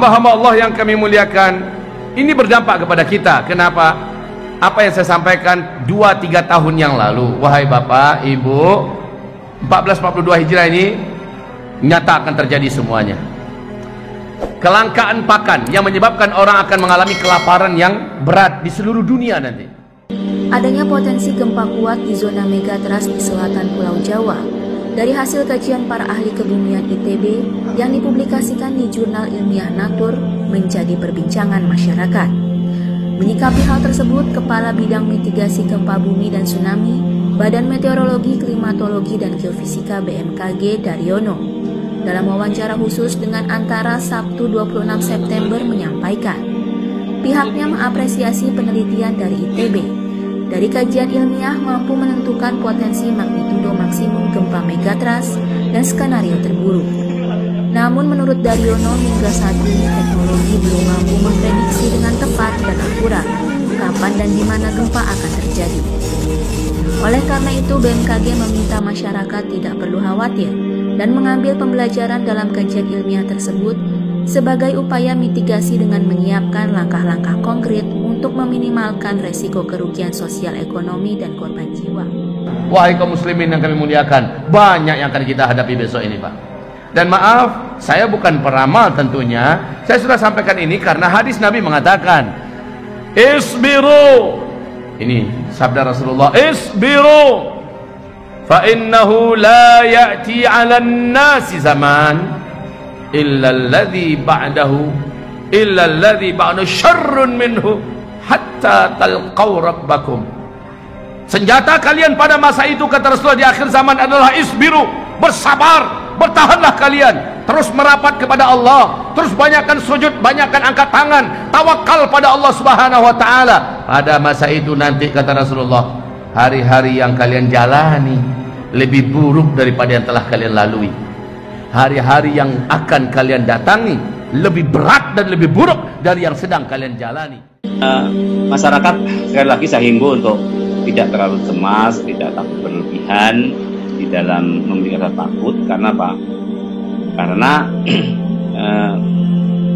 Hamba-hamba Allah yang kami muliakan, ini berdampak kepada kita. Kenapa? Apa yang saya sampaikan 2-3 tahun yang lalu, wahai Bapak, Ibu, 1442 Hijrah ini nyata akan terjadi semuanya. Kelangkaan pakan yang menyebabkan orang akan mengalami kelaparan yang berat di seluruh dunia nanti. Adanya potensi gempa kuat di zona megatrust di selatan Pulau Jawa dari hasil kajian para ahli kebumian ITB yang dipublikasikan di jurnal ilmiah Nature menjadi perbincangan masyarakat. Menyikapi hal tersebut, Kepala Bidang Mitigasi Gempa Bumi dan Tsunami Badan Meteorologi, Klimatologi, dan Geofisika BMKG Daryono dalam wawancara khusus dengan Antara Sabtu 26 September menyampaikan pihaknya mengapresiasi penelitian dari ITB. Dari kajian ilmiah mampu menentukan potensi magnitudo maksimum gempa megatrust dan skenario terburuk. Namun menurut Daryono, hingga saat ini teknologi belum mampu memprediksi dengan tepat dan akurat kapan dan di mana gempa akan terjadi. Oleh karena itu, BMKG meminta masyarakat tidak perlu khawatir dan mengambil pembelajaran dalam kajian ilmiah tersebut sebagai upaya mitigasi dengan menyiapkan langkah-langkah konkret untuk meminimalkan resiko kerugian sosial ekonomi dan korban jiwa. Wahai kaum muslimin yang kami muliakan, banyak yang akan kita hadapi besok ini, Pak. Dan maaf, saya bukan peramal tentunya. Saya sudah sampaikan ini karena hadis Nabi mengatakan, Isbiru. Ini sabda Rasulullah, Isbiru. Fa innahu la ya'ti 'alan nasi zaman illa alladhi ba'dahu syarrun minhu hatta talqaw rabbakum. Senjata kalian pada masa itu, kata Rasulullah, di akhir zaman adalah isbiru, bersabar, bertahanlah kalian, terus merapat kepada Allah, terus banyakkan sujud, banyakkan angkat tangan, tawakal pada Allah Subhanahu wa taala. Pada masa itu nanti, kata Rasulullah, hari-hari yang kalian jalani lebih buruk daripada yang telah kalian lalui. Hari-hari yang akan kalian datangi lebih berat dan lebih buruk dari yang sedang kalian jalani. Masyarakat sekali lagi saya himbau untuk tidak terlalu cemas, tidak takut berlebihan di dalam memiliki rasa takut. Karena apa? Karena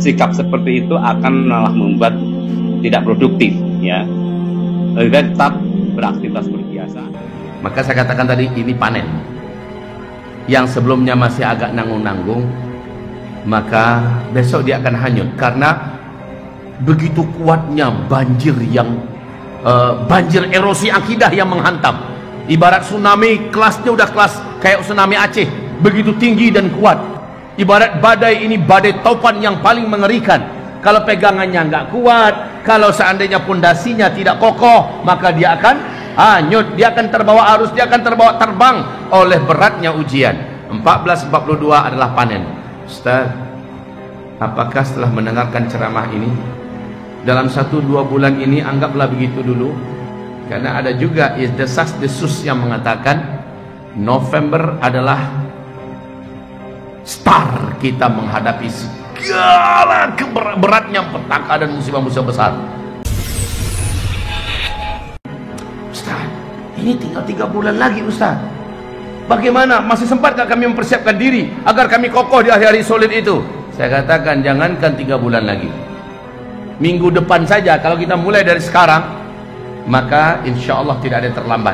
sikap seperti itu akan malah membuat tidak produktif, ya. Lebih baik tetap beraktivitas berbiasa. Maka saya katakan tadi, ini panen. Yang sebelumnya masih agak nanggung-nanggung, maka besok dia akan hanyut karena begitu kuatnya banjir erosi akidah yang menghantam. Ibarat tsunami, kelasnya udah kelas kayak tsunami Aceh, begitu tinggi dan kuat. Ibarat badai ini, badai topan yang paling mengerikan. Kalau pegangannya nggak kuat, kalau seandainya pondasinya tidak kokoh, maka dia akan hanyut, dia akan terbawa arus, dia akan terbawa terbang oleh beratnya ujian. 1442 adalah panen. Ustaz, apakah setelah mendengarkan ceramah ini, dalam 1-2 bulan ini anggaplah begitu dulu, karena ada juga desas-desus yang mengatakan November adalah start kita menghadapi segala beratnya petaka dan musibah-musibah besar. Ustaz, ini tinggal 3 bulan lagi, Ustaz. Bagaimana? Masih sempat gak kami mempersiapkan diri agar kami kokoh di hari-hari sulit itu? Saya katakan, jangankan 3 bulan lagi, minggu depan saja, kalau kita mulai dari sekarang, maka insya Allah tidak ada yang terlambat.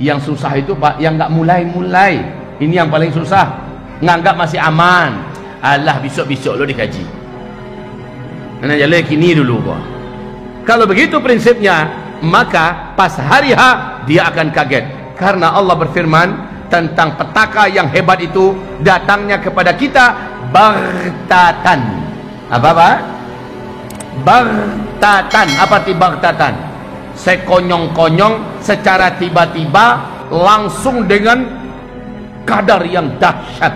Yang susah itu, Pak, yang nggak mulai-mulai. Ini yang paling susah. Nganggap masih aman. Alah, besok-besok lo dikaji. Nah, jalan kini dulu, Pak. Kalau begitu prinsipnya, maka pas hari H dia akan kaget. Karena Allah berfirman tentang petaka yang hebat itu datangnya kepada kita baghtatan. Apa, Pak? Baghtatan. Apa arti baghtatan? Sekonyong-konyong, secara tiba-tiba, langsung dengan kadar yang dahsyat.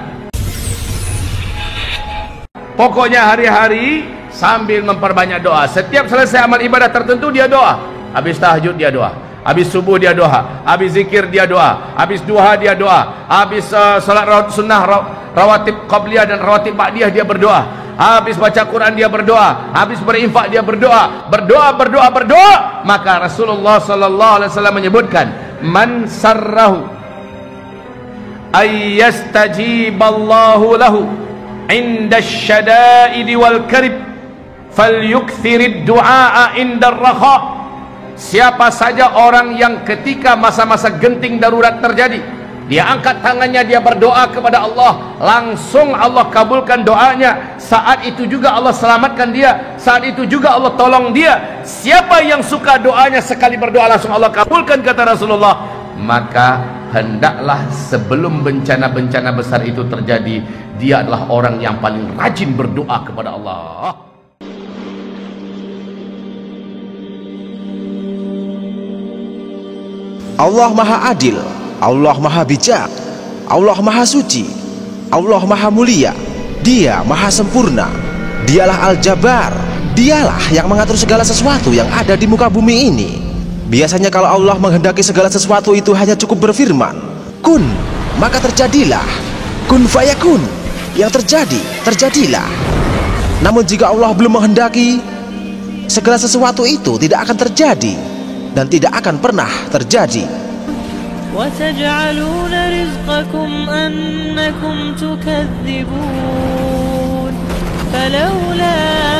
Pokoknya hari-hari sambil memperbanyak doa. Setiap selesai amal ibadah tertentu dia doa. Habis tahajud dia doa, habis subuh dia doa, habis zikir dia doa, habis duha dia doa, habis salat sunnah rawatib qabliyah dan rawatib ba'diyah dia berdoa, habis baca Quran dia berdoa, habis berinfak dia berdoa, berdoa. Maka Rasulullah sallallahu alaihi wasallam menyebutkan, man sarrahu ayyastajiballahu lahu inda syada'idi wal karib falyukthirid du'a inda ar-rakha. Siapa saja orang yang ketika masa-masa genting darurat terjadi, dia angkat tangannya, dia berdoa kepada Allah, langsung Allah kabulkan doanya. Saat itu juga Allah selamatkan dia, saat itu juga Allah tolong dia. Siapa yang suka doanya sekali berdoa langsung Allah kabulkan, kata Rasulullah, maka hendaklah sebelum bencana-bencana besar itu terjadi, dia adalah orang yang paling rajin berdoa kepada Allah. Allah Maha Adil, Allah Maha Bijak, Allah Maha Suci, Allah Maha Mulia, Dia Maha Sempurna, Dialah Al-Jabbar, Dialah yang mengatur segala sesuatu yang ada di muka bumi ini. Biasanya kalau Allah menghendaki segala sesuatu itu hanya cukup berfirman, kun, maka terjadilah. Kun fayakun, yang terjadi, terjadilah. Namun jika Allah belum menghendaki, segala sesuatu itu tidak akan terjadi dan tidak akan pernah terjadi. وَتَجْعَلُونَ رِزْقَكُمْ أَنَّكُمْ تُكَذِّبُونَ فَلَوْلَا